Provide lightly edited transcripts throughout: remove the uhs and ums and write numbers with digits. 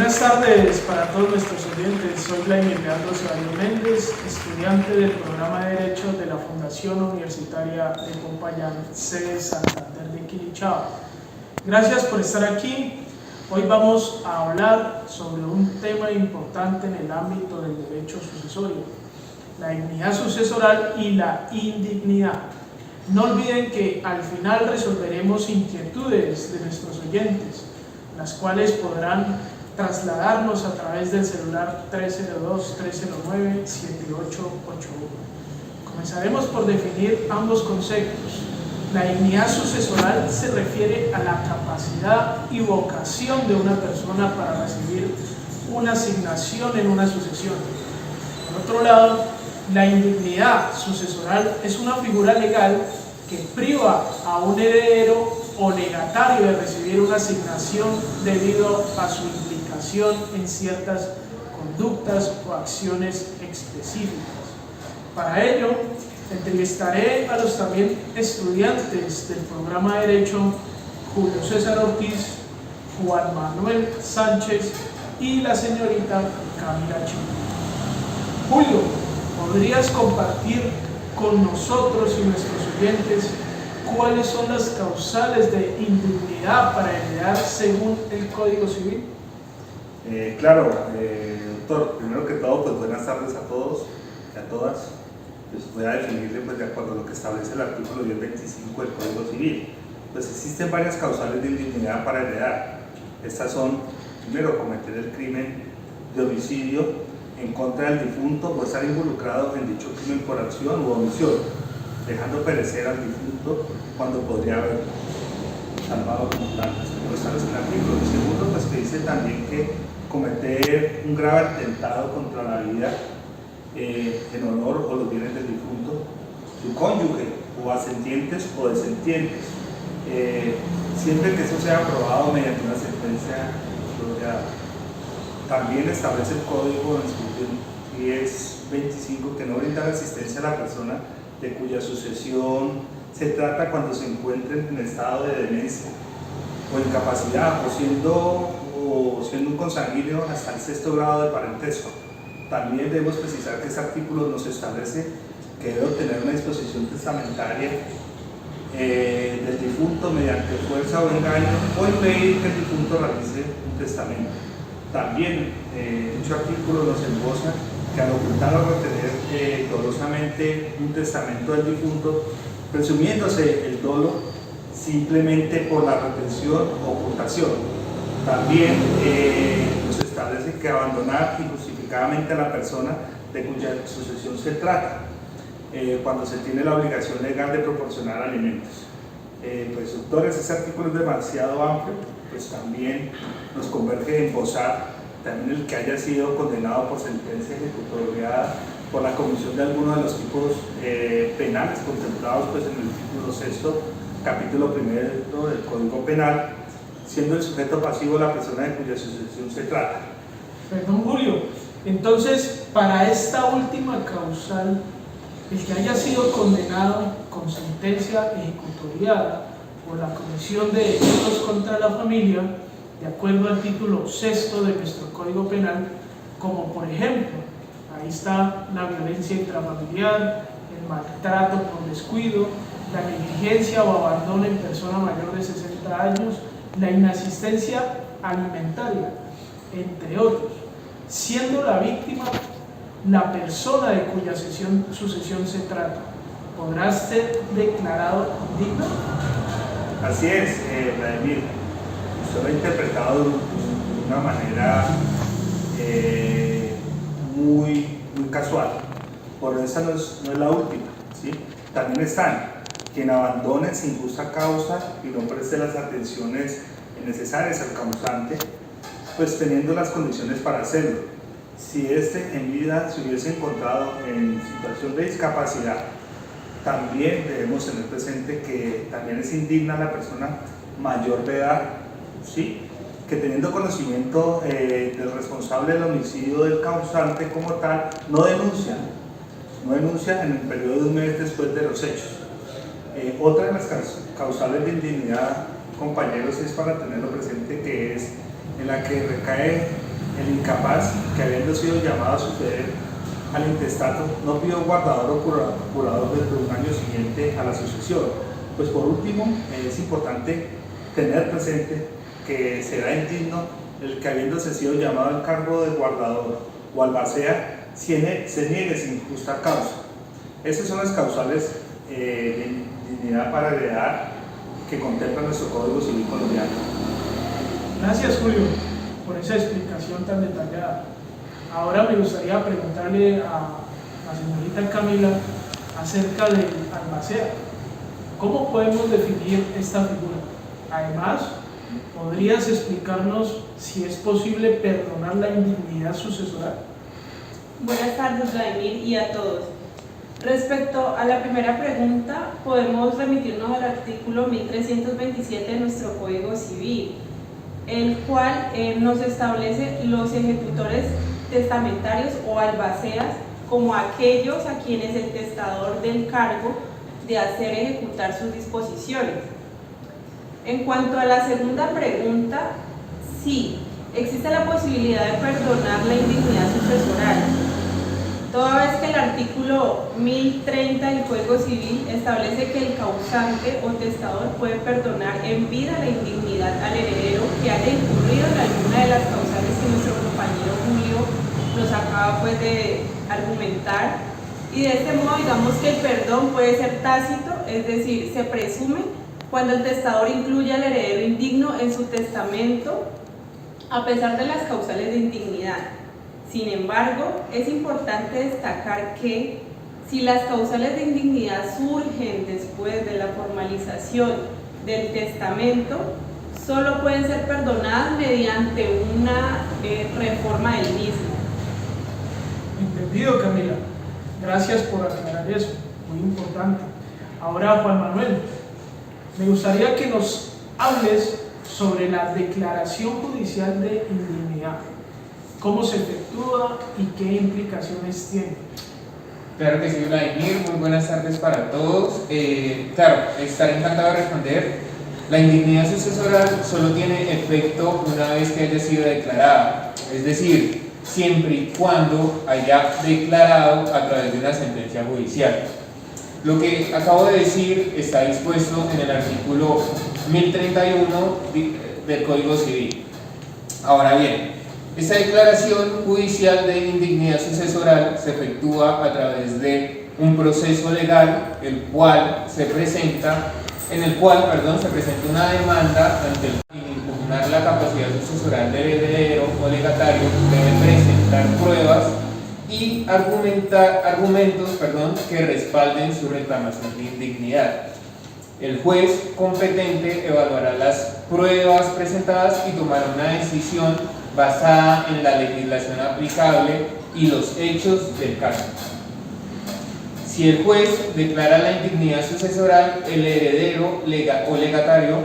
Buenas tardes para todos nuestros oyentes. Soy Vladimir Leandro Ceballos Méndez, estudiante del programa de Derecho de la Fundación Universitaria de Popayán, sede Santander de Quilichao. Gracias por estar aquí. Hoy vamos a hablar sobre un tema importante en el ámbito del derecho sucesorio, la dignidad sucesoral y la indignidad. No olviden que al final resolveremos inquietudes de nuestros oyentes, las cuales podrán trasladarnos a través del celular 302-309-7881. Comenzaremos por definir ambos conceptos. La dignidad sucesoral se refiere a la capacidad y vocación de una persona para recibir una asignación en una sucesión. Por otro lado, la indignidad sucesoral es una figura legal que priva a un heredero o legatario de recibir una asignación debido a su implicación en ciertas conductas o acciones específicas. Para ello, entrevistaré a los también estudiantes del programa de Derecho, Julio César Ortiz, Juan Manuel Sánchez y la señorita Camila Chico. Julio, ¿podrías compartir con nosotros y nuestros oyentes cuáles son las causales de indignidad para heredar según el Código Civil? Claro, doctor, primero que todo, pues buenas tardes a todos y a todas. Pues voy a definirle pues, de acuerdo a lo que establece el artículo 1025 del Código Civil. Pues existen varias causales de indignidad para heredar. Estas son, primero, cometer el crimen de homicidio en contra del difunto o estar involucrado en dicho crimen por acción u omisión, dejando perecer al difunto cuando podría haber salvado como tal. Esto lo establece el artículo. El segundo, pues que dice también que cometer un grave atentado contra la vida en honor o los bienes del difunto, su cónyuge o ascendientes o descendientes, siempre que eso sea aprobado mediante una sentencia juzgada. También establece el código en su 1025 que no brinda asistencia a la persona de cuya sucesión se trata cuando se encuentre en estado de demencia o incapacidad o siendo un consanguíneo hasta el 6º grado de parentesco. También debemos precisar que este artículo nos establece que debe obtener una disposición testamentaria del difunto mediante fuerza o engaño o impedir que el difunto realice un testamento. También dicho artículo nos esboza que al ocultar o retener dolosamente un testamento del difunto, presumiéndose el dolo simplemente por la retención o ocultación. También nos establece que abandonar injustificadamente a la persona de cuya sucesión se trata, cuando se tiene la obligación legal de proporcionar alimentos. Pues doctores, este artículo es demasiado amplio, pues también nos converge en gozar también el que haya sido condenado por sentencia ejecutoriada por la comisión de alguno de los tipos penales contemplados pues, en el título 6, capítulo 1 del Código Penal, siendo el sujeto pasivo la persona de cuya sucesión se trata. Perdón, Julio. Entonces, para esta última causal, el que haya sido condenado con sentencia ejecutoriada por la comisión de delitos contra la familia, de acuerdo al título 6 de nuestro Código Penal, como por ejemplo, ahí está la violencia intrafamiliar, el maltrato por descuido, la negligencia o abandono en persona mayor de 60 años, la inasistencia alimentaria, entre otros, siendo la víctima la persona de cuya sucesión se trata, ¿podrá ser declarado digno? Así es, Vladimir. Usted lo ha interpretado de una manera muy casual. Por esa no es la última, ¿sí? También están quien abandone sin justa causa y no preste las atenciones necesarias al causante, pues teniendo las condiciones para hacerlo. Si éste en vida se hubiese encontrado en situación de discapacidad, también debemos tener presente que también es indigna la persona mayor de edad, ¿sí? Que teniendo conocimiento del responsable del homicidio del causante como tal, no denuncia en el periodo de un mes después de los hechos. Otra de las causales de indignidad, compañeros, es para tenerlo presente, que es en la que recae El incapaz, que habiendo sido llamado a suceder al intestato, no pidió guardador o curador dentro de un año siguiente a la sucesión. Pues por último, es importante tener presente que será indigno el que habiéndose sido llamado al cargo de guardador o albacea se niegue sin justa causa. Esas son las causales de indignidad para heredar que contempla nuestro Código Civil colombiano. Gracias, Julio, por esa explicación tan detallada. Ahora me gustaría preguntarle a la señorita Camila acerca del albacea. ¿Cómo podemos definir esta figura? Además, ¿podrías explicarnos si es posible perdonar la indignidad sucesoral? Buenas tardes, Vladimir, y a todos. Respecto a la primera pregunta, podemos remitirnos al artículo 1327 de nuestro Código Civil, el cual nos establece los ejecutores testamentarios o albaceas como aquellos a quienes el testador dé el cargo de hacer ejecutar sus disposiciones. En cuanto a la segunda pregunta, sí, existe la posibilidad de perdonar la indignidad sucesoral, toda vez que el artículo 1030 del Código Civil establece que el causante o testador puede perdonar en vida la indignidad al heredero que haya incurrido en alguna de las causales que nuestro compañero Julio nos acaba de argumentar, y de este modo digamos que el perdón puede ser tácito, es decir, se presume cuando el testador incluye al heredero indigno en su testamento a pesar de las causales de indignidad. Sin embargo, es importante destacar que si las causales de indignidad surgen después de la formalización del testamento, solo pueden ser perdonadas mediante una reforma del mismo. Entendido, Camila. Gracias por aclarar eso, muy importante. Ahora, Juan Manuel, me gustaría que nos hables sobre la declaración judicial de indignidad. ¿Cómo se efectúa y qué implicaciones tiene? Claro que sí, Vladimir, muy buenas tardes para todos. Claro, estaré encantado de responder. La indignidad sucesoral solo tiene efecto una vez que haya sido declarada, es decir, siempre y cuando haya declarado a través de una sentencia judicial. Lo que acabo de decir está dispuesto en el artículo 1031 del Código Civil. Ahora bien, esta declaración judicial de indignidad sucesoral se efectúa a través de un proceso legal, en el cual se presenta una demanda ante el impugnar la capacidad sucesoral del heredero o legatario, debe presentar pruebas y argumentos que respalden su reclamación de indignidad. El juez competente evaluará las pruebas presentadas y tomará una decisión basada en la legislación aplicable y los hechos del caso. Si el juez declara la indignidad sucesoral, el heredero o legatario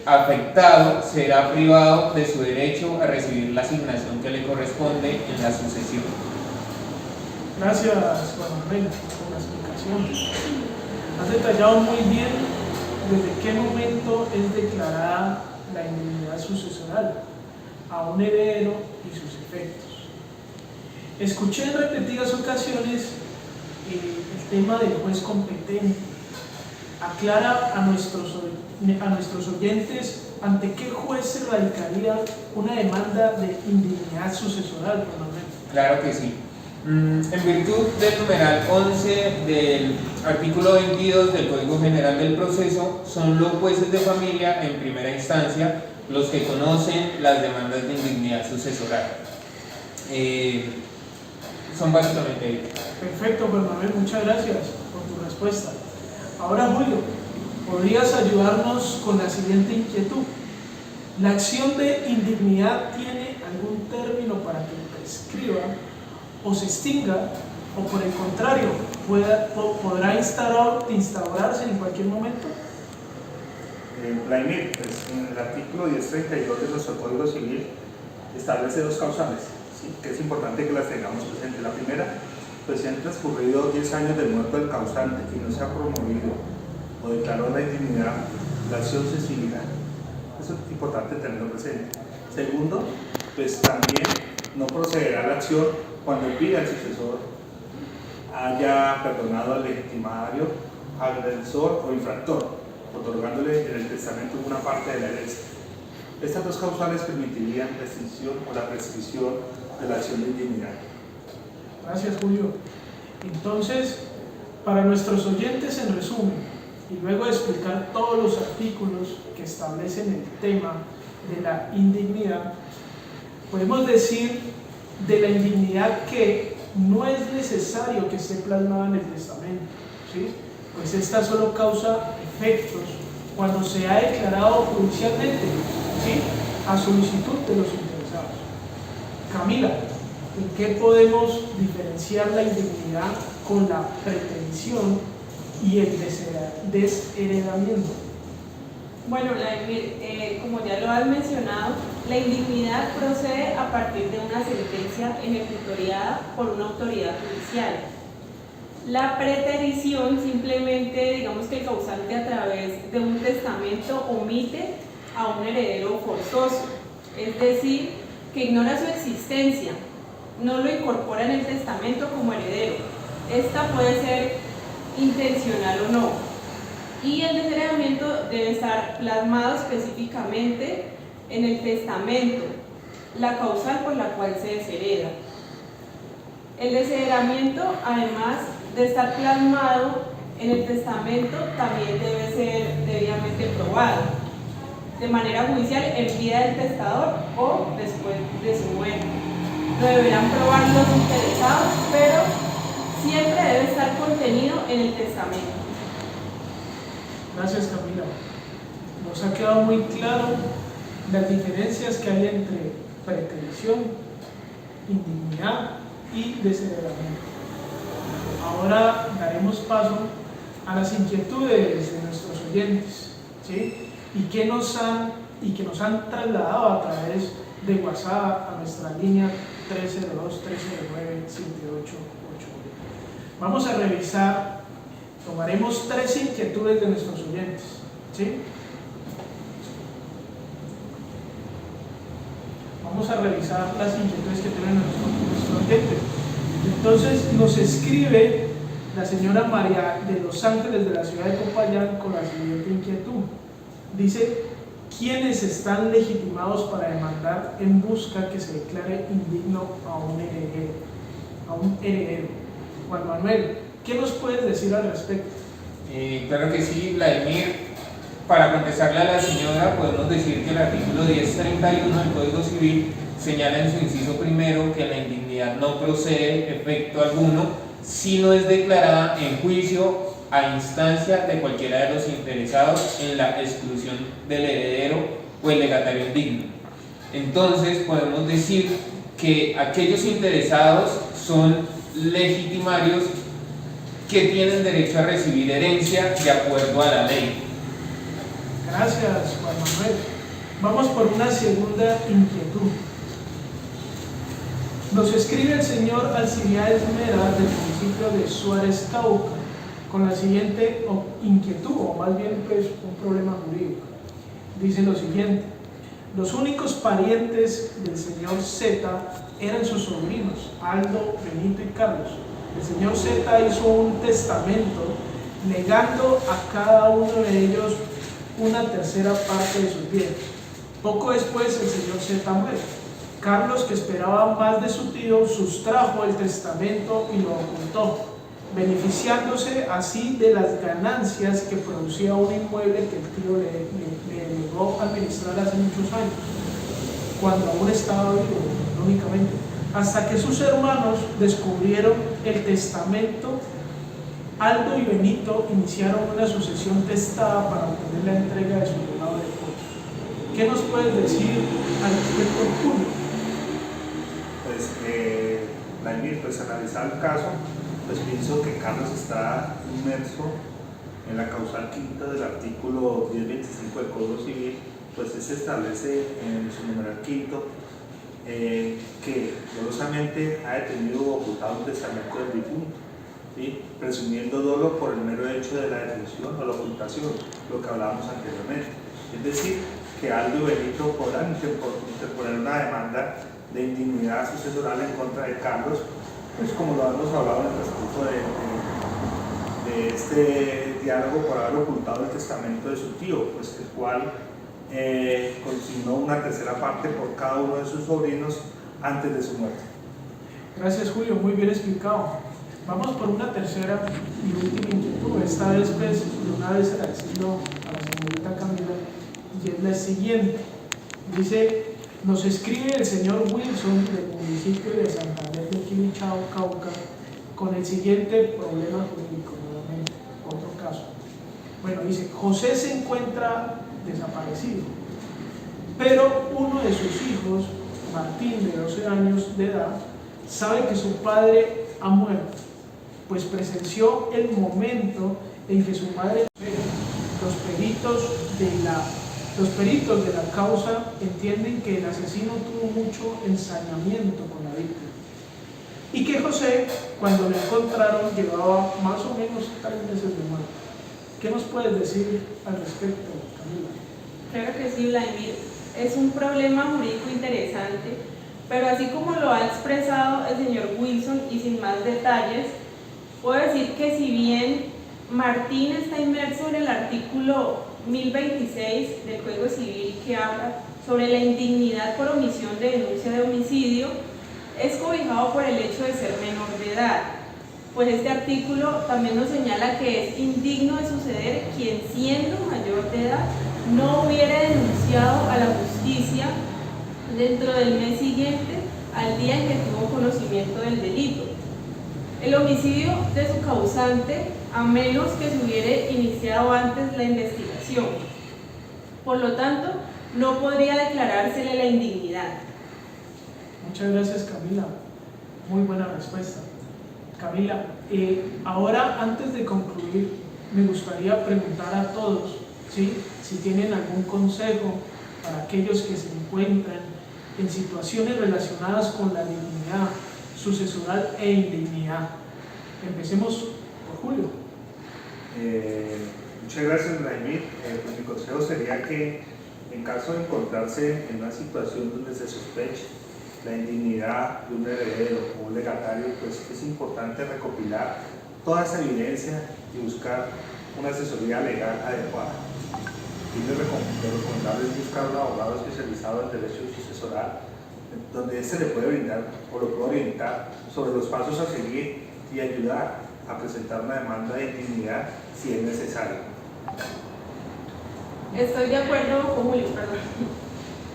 afectado será privado de su derecho a recibir la asignación que le corresponde en la sucesión. Gracias, Juan Manuel, por la explicación. Has detallado muy bien desde qué momento es declarada la indignidad sucesoral a un heredero y sus efectos. Escuché en repetidas ocasiones el tema del juez competente. Aclara a nuestros oyentes ante qué juez se radicaría una demanda de indignidad sucesoral. Claro que sí. En virtud del numeral 11 del artículo 22 del Código General del Proceso, son los jueces de familia en primera instancia los que conocen las demandas de indignidad sucesoral. Son básicamente ellos. Perfecto, pues Manuel, muchas gracias por tu respuesta. Ahora, Julio, ¿podrías ayudarnos con la siguiente inquietud? ¿La acción de indignidad tiene algún término para que prescriba o se extinga, o por el contrario, podrá instaurarse en cualquier momento? Vladimir, pues, en el artículo 1032 de nuestro Código Civil establece dos causales, ¿sí?, que es importante que las tengamos presentes. La primera, pues si han transcurrido 10 años del muerto del causante y no se ha promovido o declaró la indignidad, la acción se extinguirá. Eso es importante tenerlo presente. Segundo, pues también no procederá a la acción cuando pida al sucesor haya perdonado al legitimatario, agresor o infractor, otorgándole en el testamento una parte de la herencia. Estas dos causales permitirían la extinción o la prescripción de la acción de indignidad. Gracias, Julio. Entonces, para nuestros oyentes, en resumen, y luego de explicar todos los artículos que establecen el tema de la indignidad, podemos decir de la indignidad que no es necesario que esté plasmada en el testamento, ¿sí? Pues esta solo causa efectos cuando se ha declarado judicialmente, ¿sí?, a solicitud de los interesados. Camila, ¿en qué podemos diferenciar la indignidad con la pretensión y el desheredamiento? Bueno, Vladimir, como ya lo has mencionado, la indignidad procede a partir de una sentencia ejecutoriada por una autoridad judicial. La preterición simplemente, digamos que el causante a través de un testamento omite a un heredero forzoso, es decir, que ignora su existencia, no lo incorpora en el testamento como heredero. Esta puede ser intencional o no. Y el desheredamiento debe estar plasmado específicamente en el testamento, la causal por la cual se deshereda. El desheredamiento, además de estar plasmado en el testamento, también debe ser debidamente probado, de manera judicial en vida del testador o después de su muerte. Lo deberán probar los interesados, pero siempre debe estar contenido en el testamento. Gracias, Camila. Nos ha quedado muy claro las diferencias que hay entre pretensión, indignidad y desheredamiento. Ahora daremos paso a las inquietudes de nuestros oyentes, ¿sí?, y que nos han trasladado a través de WhatsApp a nuestra línea 302-309-7881. Vamos a revisar, tomaremos 3 inquietudes de nuestros oyentes, ¿sí? Vamos a revisar las inquietudes que tienen nuestros oyentes. Entonces nos escribe la señora María de Los Ángeles de la ciudad de Popayán con la siguiente inquietud. Dice: ¿quiénes están legitimados para demandar en busca que se declare indigno a un heredero? Juan Manuel, ¿qué nos puedes decir al respecto? Claro que sí, Vladimir. Para contestarle a la señora, podemos decir que el artículo 1031 del Código Civil señala en su inciso primero que la indignidad no procede efecto alguno si no es declarada en juicio a instancia de cualquiera de los interesados en la exclusión del heredero o el legatario indigno. Entonces podemos decir que aquellos interesados son legitimarios que tienen derecho a recibir herencia de acuerdo a la ley. Gracias, Juan Manuel. Vamos por una segunda inquietud. Nos escribe el señor Alcibiades Mera del municipio de Suárez, Cauca, con la siguiente inquietud, o más bien pues un problema jurídico. Dice lo siguiente: los únicos parientes del señor Z eran sus sobrinos, Aldo, Benito y Carlos. El señor Z hizo un testamento negando a cada uno de ellos una tercera parte de sus bienes. Poco después el señor Z muere. Carlos, que esperaba más de su tío, sustrajo el testamento y lo ocultó, beneficiándose así de las ganancias que producía un inmueble que el tío le negó administrar hace muchos años, cuando aún estaba vivo, lógicamente, hasta que sus hermanos descubrieron el testamento. Aldo y Benito iniciaron una sucesión testada para obtener la entrega de su legado de poder. ¿Qué nos puedes decir al respecto, Julio? Pues, Vladimir, pues analizar el caso, pues pienso que Carlos está inmerso en la causal quinta del artículo 1025 del Código Civil, pues se establece en su numeral quinto que dolosamente ha detenido o ocultado un testamento del difunto, ¿sí?, presumiendo dolo por el mero hecho de la detención o la ocultación, lo que hablábamos anteriormente. Es decir, que Aldo y Benito podrán interponer una demanda de indignidad sucesoral en contra de Carlos, pues como lo hemos hablado en el transcurso de este diálogo, por haber ocultado el testamento de su tío, pues el cual consignó una tercera parte por cada uno de sus sobrinos antes de su muerte. Gracias, Julio, muy bien explicado. Vamos por una tercera y última inquietud, esta vez pues de una vez agradeciendo a la señorita Camila, y es la siguiente. Dice, nos escribe el señor Wilson del municipio de Santander de Quilichao, Cauca, con el siguiente problema jurídico, nuevamente, otro caso. Bueno, dice, José se encuentra desaparecido, pero uno de sus hijos, Martín, de 12 años de edad, sabe que su padre ha muerto, pues presenció el momento en que su madre, los peritos de la causa entienden que el asesino tuvo mucho ensañamiento con la víctima y que José, cuando lo encontraron, llevaba más o menos 3 meses de muerte. ¿Qué nos puedes decir al respecto, Camila? Claro que sí, Vladimir. Es un problema jurídico interesante, pero así como lo ha expresado el señor Wilson y sin más detalles, puedo decir que si bien Martín está inmerso en el artículo 1026 del Código Civil que habla sobre la indignidad por omisión de denuncia de homicidio, es cobijado por el hecho de ser menor de edad, pues este artículo también nos señala que es indigno de suceder quien siendo mayor de edad no hubiera denunciado a la justicia dentro del mes siguiente al día en que tuvo conocimiento del delito. El homicidio de su causante, a menos que se hubiera iniciado antes la investigación. Por lo tanto, no podría declarársele la indignidad. Muchas gracias, Camila. Muy buena respuesta. Camila, ahora antes de concluir, me gustaría preguntar a todos, ¿sí?, si tienen algún consejo para aquellos que se encuentran en situaciones relacionadas con la dignidad sucesoral e indignidad. Empecemos por Julio. Muchas gracias, Vladimir. Pues mi consejo sería que en caso de encontrarse en una situación donde se sospeche la indignidad de un heredero o un legatario, pues es importante recopilar toda esa evidencia y buscar una asesoría legal adecuada. Y lo recomendable es buscar un abogado especializado en derecho sucesoral, donde éste le puede brindar o lo puede orientar sobre los pasos a seguir y ayudar a presentar una demanda de indignidad si es necesario. Estoy de acuerdo con Julio, perdón.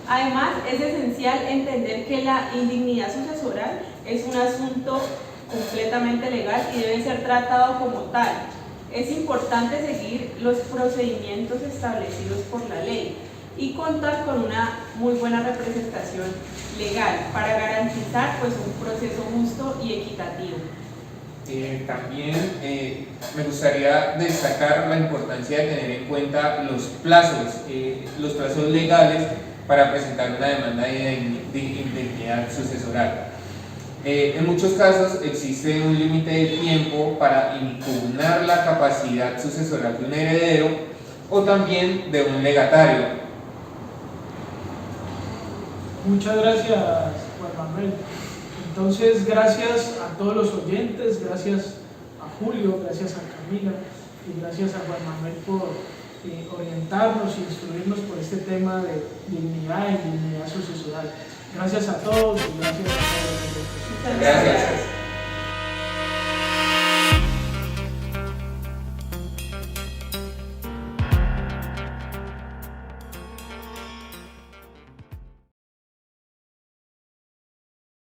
Además, es esencial entender que la indignidad sucesoral es un asunto completamente legal y debe ser tratado como tal. Es importante seguir los procedimientos establecidos por la ley y contar con una muy buena representación legal para garantizar pues, un proceso justo y equitativo. También me gustaría destacar la importancia de tener en cuenta los plazos legales para presentar una demanda de indignidad sucesoral. En muchos casos existe un límite de tiempo para impugnar la capacidad sucesoral de un heredero o también de un legatario. Muchas gracias, Juan Manuel. Entonces, gracias a todos los oyentes, gracias a Julio, gracias a Camila y gracias a Juan Manuel por orientarnos e instruirnos por este tema de dignidad y dignidad sucesoral. Gracias a todos y gracias a todos. Muchas gracias.